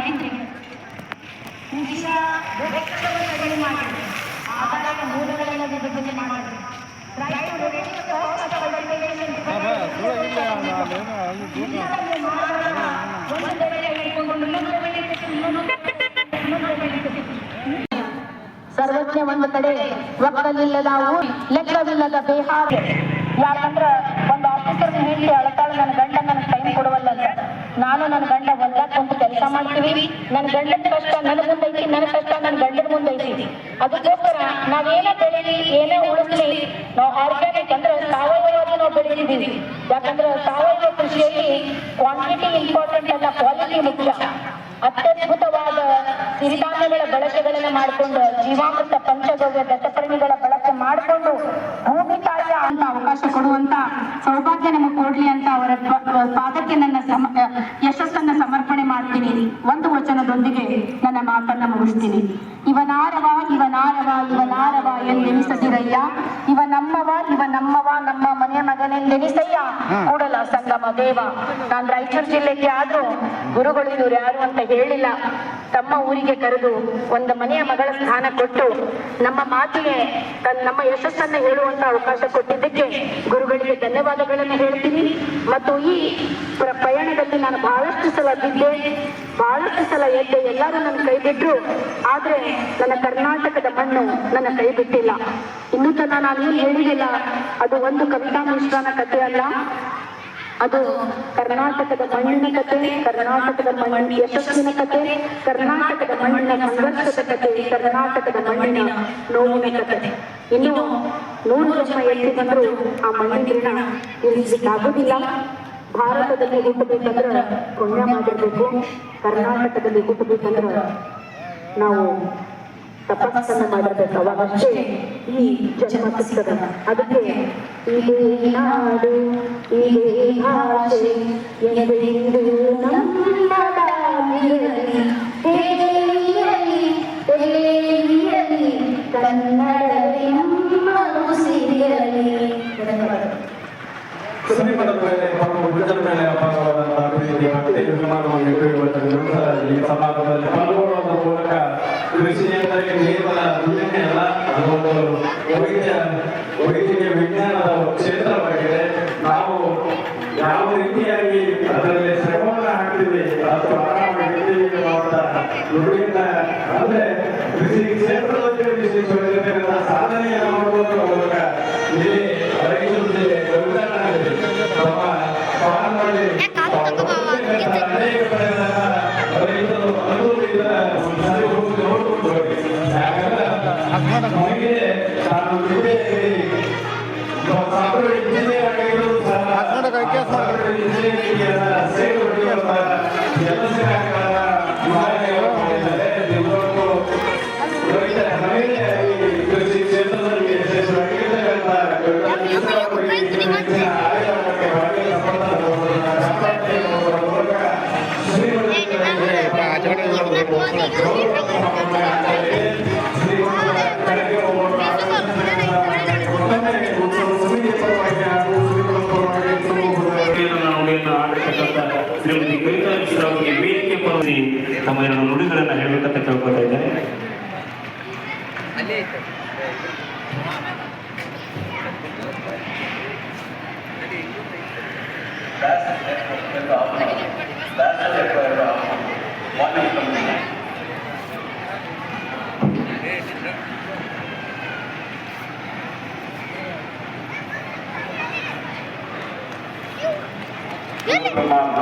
ರೈತರಿಗೆ ಕೃಷಿಯ ವೆಚ್ಚವನ್ನು ಕಡಿಮೆ ಮಾಡಿ ಆದಾಯ ಮೂಲಗಳನ್ನು ವಿಭಜನೆ ಮಾಡಿ ರೈತರು ಸರ್ವಜ್ಞ ಒಂದು ಕಡೆ ಒಕ್ಕಲಿಲ್ಲದ ಲೆಕ್ಕವಿಲ್ಲದ ಬಿಹಾರ. ಯಾಕಂದ್ರ ಒಂದು ಆಫೀಸರ್ ಹೇಳಿ ಅಳತಾಳ ನನ್ನ ಗಂಡ ನನಗೆ ಟೈಮ್ ಕೊಡುವಲ್ಲ ಅಂತ. ನಾನು ನನ್ನ ಗಂಡ ಹೊಲ್ದಾಗ ಕುಂತು ಕೆಲಸ ಮಾಡ್ತೀವಿ. ನನ್ನ ಗಂಡನ ಕಷ್ಟ ನನ್ನ ಮುಂದೈತಿ, ನನ್ನ ಕಷ್ಟ ನನ್ನ ಗಂಡನ ಮುಂದೈತಿ. ಅದಕ್ಕೋಸ್ಕರ ನಾವೇನೇ ಬೆಳೀಲಿ ಏನೇ ಉಳಿಸ್ಲಿ ನಾವು ಆರ್ಗ್ಯಾನಿಕ್ ಅಂದ್ರೆ ಸಾವಯವವಾಗಿ ನಾವು ಬೆಳೀತಿದ್ದೀವಿ. ಯಾಕಂದ್ರೆ ಸಾವಯವ ಕೃಷಿಯಲ್ಲಿ ಕ್ವಾಂಟಿಟಿ ಇಂಪಾರ್ಟೆಂಟ್ ಅಲ್ಲ, ಕ್ವಾಲಿಟಿ ಮುಖ್ಯ. ಅತ್ಯದ್ಭುತವಾದ ಸಿರಿಧಾನ್ಯಗಳ ಬಳಕೆಗಳನ್ನು ಮಾಡಿಕೊಂಡು ಜೀವಾಮೃತ ಪಂಚಗವ್ಯ ದತ್ತಪರ್ಣಿಗಳ ಬಳಕೆ ಮಾಡಿಕೊಂಡು ಭೂಮಿ ತಾಯಿಯ ಅಂತ ಅವಕಾಶ ಕೊಡುವಂತ ಸೌಭಾಗ್ಯ ನಮಗೆ ಕೊಡ್ಲಿ ಅಂತ ಅವರ ಪಾದಕ್ಕೆ ನನ್ನ ಯಶಸ್ಸನ್ನ ಸಮರ್ಪಣೆ ಮಾಡ್ತೀನಿ. ಒಂದು ವಚನದೊಂದಿಗೆ ನನ್ನ ಮಾತನ್ನ ಮುಗಿಸ್ತೀನಿ. ಇವನಾರವ ಇವನಾರವ ಇವನಾರವ ಎಂದೆನಿಸದಿರಯ್ಯ, ಇವ ನಮ್ಮವ ಇವ ನಮ್ಮವ ನಮ್ಮ ಮನೆ ಮಗನೆಂದೆನಿಸಯ್ಯ ಕೂಡಲ ಸಂಗಮ ದೇವ. ನಾನು ರಾಯಚೂರು ಜಿಲ್ಲೆಗೆ ಆದ್ರೂ ಗುರುಗಳು ಇವ್ರು ಯಾರು ಅಂತ ಹೇಳಿಲ್ಲ. ತಮ್ಮ ಊರಿಗೆ ಕರೆದು ಒಂದು ಮನೆಯ ಮಗಳ ಸ್ಥಾನ ಕೊಟ್ಟು ನಮ್ಮ ಮಾತಿಗೆ ನಮ್ಮ ಯಶಸ್ಸನ್ನ ಹೇಳುವಂತ ಅವಕಾಶ ಕೊಟ್ಟಿದ್ದಕ್ಕೆ ಗುರುಗಳಿಗೆ ಧನ್ಯವಾದಗಳನ್ನು ಹೇಳ್ತೀನಿ. ಮತ್ತು ಈ ಪಯಣದಲ್ಲಿ ನಾನು ಬಹಳಷ್ಟು ಸಲ ಬಿದ್ದೆ, ಬಹಳಷ್ಟು ಸಲ ಎದ್ದೆ, ಎಲ್ಲರೂ ನನ್ನ ಕೈ ಬಿಟ್ರು. ಆದ್ರೆ ನನ್ನ ಕರ್ನಾಟಕದ ಮಣ್ಣು ನನ್ನ ಕೈ ಬಿಟ್ಟಿಲ್ಲ. ಇನ್ನೂ ತನ ನಾನು ಏನು ಹೇಳಿದಿಲ್ಲ, ಅದು ಒಂದು ಕವಿತಾ ಮಿಶ್ರನ ಕಥೆ ಅಲ್ಲ, ಅದು ಕರ್ನಾಟಕದ ಮಣ್ಣಿನ ಕತೆ, ಕರ್ನಾಟಕದ ಮಣ್ಣಿನ ಯಶಸ್ಸಿನ ಕತೆ, ಕರ್ನಾಟಕದ ಮಣ್ಣಿನ ಸಂಘರ್ಷದ ಕತೆ, ಕರ್ನಾಟಕದ ಮಣ್ಣಿನ ನೋವಿನ ಕತೆ. ಇನ್ನು 100 ಜನ್ಮ ಎಲ್ಲಿ ಬಂದ್ರು ಆ ಮಣ್ಣಿನ ಇಳಿಸ್ಲಿಕ್ಕಾಗುದಿಲ್ಲ. ಭಾರತದಲ್ಲಿ ಹುಟ್ಟಬೇಕಂದ್ರೆ ಪುಣ್ಯ ಮಾಡಿರ್ಬೇಕು, ಕರ್ನಾಟಕದಲ್ಲಿ ಹುಟ್ಟಬೇಕಂದ್ರೆ ನಾವು ತಪಸ್ಸನ್ನು ಮಾಡಿರ್ಬೇಕು. ಅವಾಗಷ್ಟೇ ಈ ಜನ್ಮ ಸಿಗ್ತದ. ಅದಕ್ಕೆ ಇದೇ ನಾಡು ಇದೇ ಭಾಷೆ ಎಂದು ನಮ್ಮದಾಗಿರಲಿ, ಕನ್ನಡವೇ ನಮ್ಮ ಉಸಿರಿರಲಿ. ಸಮಾಜದಲ್ಲಿ ಪಾಲ್ಗೊಳ್ಳುವುದರ ಮೂಲಕ ಕೃಷಿ ಅಂದರೆ ಕೇವಲ ದುಡಿಮೆ ಅಲ್ಲ, ಅದೊಂದು ವೈದ್ಯಕೀಯ ವಿಜ್ಞಾನದ ಕ್ಷೇತ್ರವಾಗಿದೆ. ನಾವು ಯಾವ ರೀತಿಯಾಗಿ ಅದರಲ್ಲಿ ಶ್ರಮವನ್ನು ಹಾಕ್ತೀವಿ ಅಥವಾ ಆರಾಮಾಗಿರ್ತೀವಿ ಅನ್ನುವಂಥ ನುಡಿಯಿಂದ ಅಂದ್ರೆ ಕೃಷಿ ಕ್ಷೇತ್ರದಲ್ಲಿ ವಿಶೇಷವಾಗಿರತಕ್ಕಂಥ ಸಾಧನೆಯನ್ನು ಮಾಡುವುದರ ಮೂಲಕ ಇಲ್ಲಿ ರೈತರು ತಮ್ಮ ಫಾರ್ಮಲ್ಲಿ ಅನೇಕ ರೈತರು ಅನುಭವದಿಂದ ನೋಡ್ಕೊಂಡು ಹೋಗಿ. ಯಾಕಂದ್ರೆ ನಮಗೆ ನಾನು ಸಾಫ್ಟ್ವೇರ್ ಇಂಜಿನಿಯರ್ ಆಗಿರೋದು ಸೇವೆ ಹೊಡೆಯುವಂತ ಕೆಲಸಗಾರರ ಕೃಷಿ ಕ್ಷೇತ್ರದಲ್ಲಿ ಯಶಸ್ವಿಯಾಗಿರ್ತಕ್ಕಂಥ ಶ್ರೀಮತಿ ಕವಿತಾ ಮಿಶ್ರಾ ಅವರಿಗೆ ವೇದಿಕೆ ಪರವಾಗಿ ತಮ್ಮ ಎರಡು ನುಡಿಗಳನ್ನು ಹೇಳಬೇಕಂತ ಕೇಳ್ಕೊತಾ ಇದ್ದಾರೆ.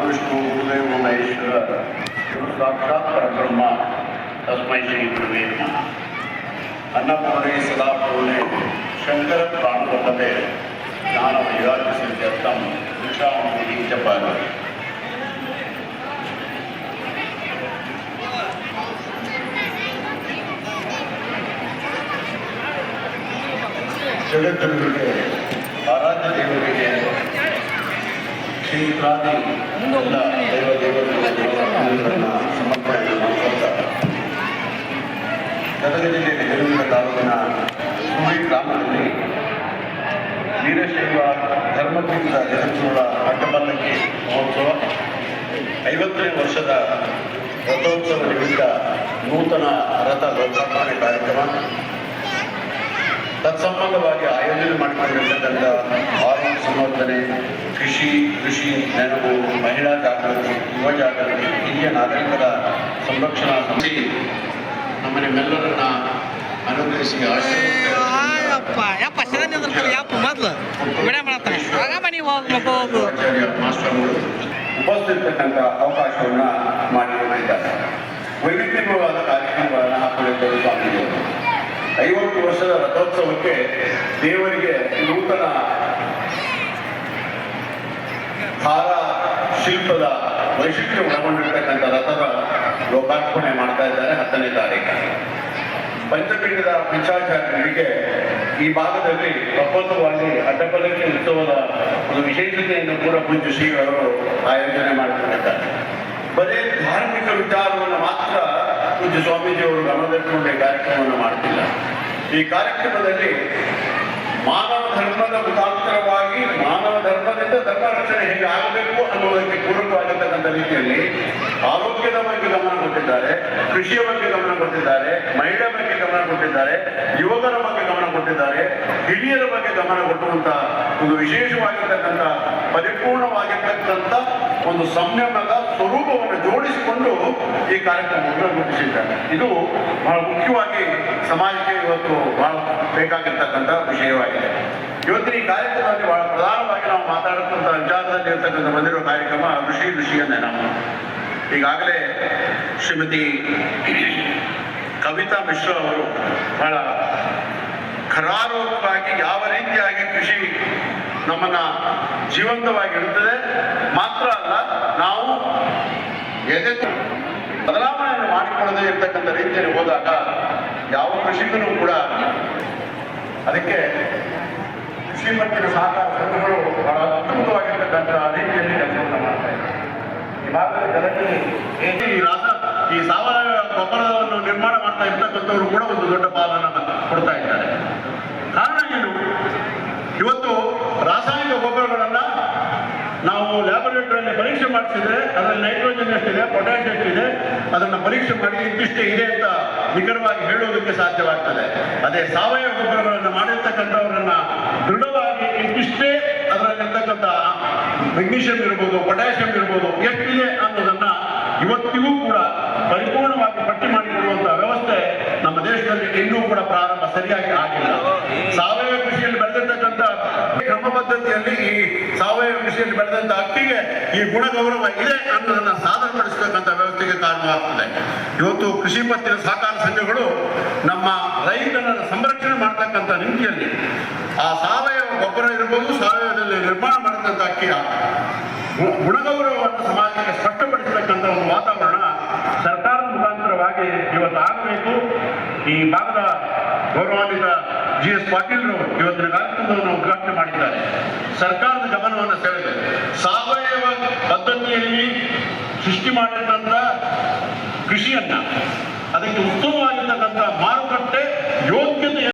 विष्णु गुरुदेव महेश्वर साक्षात परब्रह्म तस्मै श्री गुरुवे नमः. अन्नपूर्णे सदापूर्णे शंकर प्राणवल्लभे ज्ञान वैराग्य सिद्ध्यर्थम दीक्षामूर्ति जपाल. ಜಗದ್ಗುರುವಿಗೆ ಆರಾಧ್ಯ ದೇವರಿಗೆ ಕ್ಷೇತ್ರಾದಿ ಎಲ್ಲ ದೇವದೇವರುಗಳನ್ನು ಸಮರ್ಪಣೆ ಮಾಡುತ್ತಾ ಗದಗ ಜಿಲ್ಲೆ ನೆಲವಿನ ತಾಲೂಕಿನ ಸುಳಿ ಗ್ರಾಮದಲ್ಲಿ ವೀರಶೈವ ಧರ್ಮಪೀಠದ ಜಗದ್ಗುರುಗಳ ಅಡ್ಡಪಲ್ಲಕ್ಕಿ ಮಹೋತ್ಸವ 50ನೇ ವರ್ಷದ ರಥೋತ್ಸವ ನಿಮಿತ್ತ ನೂತನ ರಥ ಲೋಕಾರ್ಪಣೆ ಕಾರ್ಯಕ್ರಮ ತತ್ಸಂಬಂಧವಾಗಿ ಆಯೋಜನೆ ಮಾಡಿಕೊಂಡಿರ್ತಕ್ಕಂಥ ಆರೋಗ್ಯ ಸಂವರ್ಧನೆ, ಕೃಷಿ ನೆನಪು, ಮಹಿಳಾ ಜಾಗೃತಿ, ಯುವ ಜಾಗೃತಿ, ಹಿರಿಯ ನಾಗರಿಕರ ಸಂರಕ್ಷಣಾ ಸಮಿತಿ ನಮ್ಮನ್ನೆಲ್ಲರನ್ನ ಅನುಗ್ರಹಿಸಿ ಮಾಸ್ಟರ್ಗಳು ಉಪಸ್ಥಿತಕ್ಕಂಥ ಅವಕಾಶವನ್ನು ಮಾಡಿಕೊಂಡಿದ್ದಾರೆ. ವೈವಿಧ್ಯಮಯವಾದ ಕಾರ್ಯಕ್ರಮಗಳನ್ನು ಹಾಕೊಂಡಿದ್ದರು ಸ್ವಾಮೀಜಿಯವರು. 50 ವರ್ಷದ ರಥೋತ್ಸವಕ್ಕೆ ದೇವರಿಗೆ ನೂತನ ಹಾರ ಶಿಲ್ಪದ ವೈಶಿಷ್ಟ್ಯ ಒಳಗೊಂಡಿರ್ತಕ್ಕಂಥ ರಥದ ಲೋಕಾರ್ಪಣೆ ಮಾಡ್ತಾ ಇದ್ದಾರೆ 10ನೇ ತಾರೀಕು. ಪಂಚಪೀಠದ ಪಂಚಾಚಾರ್ಯರಿಗೆ ಈ ಭಾಗದಲ್ಲಿ ಪ್ರಪ್ರಥಮವಾಗಿ ಅಡ್ಡಪಲ್ಲಕ್ಕಿ ಉತ್ಸವದ ಒಂದು ವಿಶೇಷತೆಯನ್ನು ಕೂಡ ಪೂಜ್ಯ ಶ್ರೀಗಳು ಆಯೋಜನೆ ಮಾಡಿಕೊಂಡಿದ್ದಾರೆ. ಬರೀ ಧಾರ್ಮಿಕ ವಿಚಾರವನ್ನು ಮಾತ್ರ ಪೂಜ್ಯ ಸ್ವಾಮೀಜಿಯವರು ಗಮನದಲ್ಲಿಟ್ಟುಕೊಂಡ ಕಾರ್ಯಕ್ರಮವನ್ನು ಮಾಡ್ತಿಲ್ಲ. ಈ ಕಾರ್ಯಕ್ರಮದಲ್ಲಿ ಮಾನವ ಧರ್ಮದ ಮುಖಾಂತರವಾಗಿ ಮಾನವ ಧರ್ಮದಿಂದ ಧರ್ಮ ರಕ್ಷಣೆ ಹೇಗೆ ಆಗಬೇಕು ಅನ್ನುವುದಕ್ಕೆ ಪೂರಕವಾಗಿರ್ತಕ್ಕಂಥ ರೀತಿಯಲ್ಲಿ ಆರೋಗ್ಯದ ಬಗ್ಗೆ ಗಮನ ಕೊಟ್ಟಿದ್ದಾರೆ, ಕೃಷಿಯ ಬಗ್ಗೆ ಗಮನ ಕೊಟ್ಟಿದ್ದಾರೆ, ಮಹಿಳೆಯ ಬಗ್ಗೆ ಗಮನ ಕೊಟ್ಟಿದ್ದಾರೆ, ಯುವಕರ ಬಗ್ಗೆ ಗಮನ ಕೊಟ್ಟಿದ್ದಾರೆ, ಹಿರಿಯರ ಬಗ್ಗೆ ಗಮನ ಕೊಟ್ಟುವಂತ ಒಂದು ವಿಶೇಷವಾಗಿರ್ತಕ್ಕಂಥ ಪರಿಪೂರ್ಣವಾಗಿರ್ತಕ್ಕಂಥ ಒಂದು ಸಂಯಮದ ಸ್ವರೂಪವನ್ನು ಜೋಡಿಸಿಕೊಂಡು ಈ ಕಾರ್ಯಕ್ರಮವನ್ನು ರೂಪಿಸಿದ್ದಾರೆ. ಇದು ಬಹಳ ಮುಖ್ಯವಾಗಿ ಸಮಾಜಕ್ಕೆ ಇವತ್ತು ಬಹಳ ಬೇಕಾಗಿರ್ತಕ್ಕಂಥ ವಿಷಯವಾಗಿದೆ. ಇವತ್ತಿನ ಈ ಕಾರ್ಯಕ್ರಮದಲ್ಲಿ ಬಹಳ ಪ್ರಧಾನವಾಗಿ ನಾವು ಮಾತಾಡುವಂಥ ವಿಚಾರದಲ್ಲಿ ಇರ್ತಕ್ಕಂಥ ಬಂದಿರೋ ಕಾರ್ಯಕ್ರಮ ಋಷಿಯ ನೆನಪು. ಈಗಾಗಲೇ ಶ್ರೀಮತಿ ಕವಿತಾ ಮಿಶ್ರಾ ಅವರು ಬಹಳ ಖರಾರೋಪವಾಗಿ ಯಾವ ರೀತಿಯಾಗಿ ಕೃಷಿ ನಮ್ಮನ್ನ ಜೀವಂತವಾಗಿರುತ್ತದೆ ಮಾತ್ರ ಅಲ್ಲ, ನಾವು ಬದಲಾವಣೆಯನ್ನು ಮಾಡಿಕೊಳ್ಳದೇ ಇರ್ತಕ್ಕಂಥ ರೀತಿಯಲ್ಲಿ ಹೋದಾಗ ಯಾವ ಕೃಷಿಕನೂ ಕೂಡ ಅದಕ್ಕೆ ಕೃಷಿ ಮತ್ತಿನ ಸಹಕಾರ ಸಂಘಗಳು ಬಹಳ ಅದ್ಭುತವಾಗಿರ್ತಕ್ಕಂಥ ರೀತಿಯಲ್ಲಿ ಕೆಲಸವನ್ನು ಮಾಡ್ತಾ ಇದ್ದಾರೆ. ಈ ಭಾಗದ ಜನರಿಗೆ ಈ ಸಾವಯವ ಗೊಬ್ಬರವನ್ನು ನಿರ್ಮಾಣ ಮಾಡ್ತಾ ಇರ್ತಕ್ಕಂಥವರು ಕೂಡ ಒಂದು ದೊಡ್ಡ ಪಾಲನ್ನು ಕೊಡ್ತಾ ಇದ್ದಾರೆ. ಕಾರಣ ಏನು? ಇವತ್ತು ರಾಸಾಯನಿಕ ಗೊಬ್ಬರಗಳನ್ನ ನಾವು ಲ್ಯಾಬೊರೇಟರಿಯಲ್ಲಿ ಪರೀಕ್ಷೆ ಮಾಡಿಸಿದ್ರೆ ಅದರಲ್ಲಿ ನೈಟ್ರೋಜನ್ ಎಷ್ಟಿದೆ, ಪೊಟ್ಯಾಷ್ ಎಷ್ಟಿದೆ, ಅದನ್ನು ಪರೀಕ್ಷೆ ಮಾಡಿ ಇಂತಿಷ್ಟೇ ಇದೆ ಅಂತ ನಿಖರವಾಗಿ ಹೇಳುವುದಕ್ಕೆ ಸಾಧ್ಯವಾಗ್ತದೆ. ಅದೇ ಸಾವಯವ ಗೊಬ್ಬರಗಳನ್ನು ಮಾಡಿರ್ತಕ್ಕಂಥವರನ್ನ ದೃಢವಾಗಿ ಇಂತಿಷ್ಟೇ ಅದರಲ್ಲಿರ್ತಕ್ಕಂಥ ಮೆಗ್ನೀಷಿಯಂ ಇರ್ಬೋದು, ಪೊಟ್ಯಾಷಿಯಂ ಇರ್ಬೋದು, ಎಷ್ಟಿದೆ ಅನ್ನೋದನ್ನ ಇವತ್ತಿಗೂ ಕೂಡ ಪರಿಪೂರ್ಣವಾಗಿ ಪಟ್ಟಿ ಮಾಡಿಕೊಡುವಂತಹ ವ್ಯವಸ್ಥೆ ನಮ್ಮ ದೇಶದಲ್ಲಿ ಇನ್ನೂ ಕೂಡ ಪ್ರಾರಂಭ ಸರಿಯಾಗಿ ಆಗಿಲ್ಲ. ಸಾವಯವ ಕೃಷಿಯಲ್ಲಿ ಬೆಳೆದಿರ್ತಕ್ಕಂಥ ಕ್ರಮ ಪದ್ಧತಿಯಲ್ಲಿ ಈ ಸಾವಯವ ಕೃಷಿಯಲ್ಲಿ ಬೆಳೆದಂತ ಅಕ್ಕಿಗೆ ಈ ಗುಣಗೌರವ ಇದೆ ಅನ್ನೋದನ್ನ ಸಾಧನಪಡಿಸತಕ್ಕಂಥ ವ್ಯವಸ್ಥೆಗೆ ಕಾರಣವಾಗ್ತದೆ. ಇವತ್ತು ಕೃಷಿ ಪತ್ತಿನ ಸಹಕಾರ ಸಂಘಗಳು ನಮ್ಮ ರೈತರನ್ನು ಸಂರಕ್ಷಣೆ ಮಾಡತಕ್ಕಂಥ ರೀತಿಯಲ್ಲಿ ಆ ಸಾವಯವ ಗೊಬ್ಬರ ಇರಬಹುದು, ಸಾವಯವದಲ್ಲಿ ನಿರ್ಮಾಣ ಮಾಡತಕ್ಕಂಥ ಅಕ್ಕಿಯ ಗುಣಗೌರವವನ್ನು ಸಮಾಜಕ್ಕೆ ಸ್ಪಷ್ಟಪಡಿಸತಕ್ಕಂಥ ಒಂದು ವಾತಾವರಣ ಸರ್ಕಾರದ ಮುಖಾಂತರವಾಗಿ ಇವತ್ತು ಆಗಬೇಕು. ಈ ಭಾಗದ ಗೌರವಾನ್ವಿತ GS ಪಾಟೀಲ್ ರವರು ಇವತ್ತಿನ ಕಾರ್ಯಕ್ರಮವನ್ನು ಉದ್ಘಾಟನೆ ಮಾಡಿದ್ದಾರೆ. ಸರ್ಕಾರದ ಗಮನವನ್ನು ಸೆಳೆದಿದೆ. ಸಾವಯವ ಪದ್ಧತಿಯಲ್ಲಿ ಸೃಷ್ಟಿ ಮಾಡಿದಂಥ ಕೃಷಿಯನ್ನ ಅದಕ್ಕೆ ಉತ್ತಮ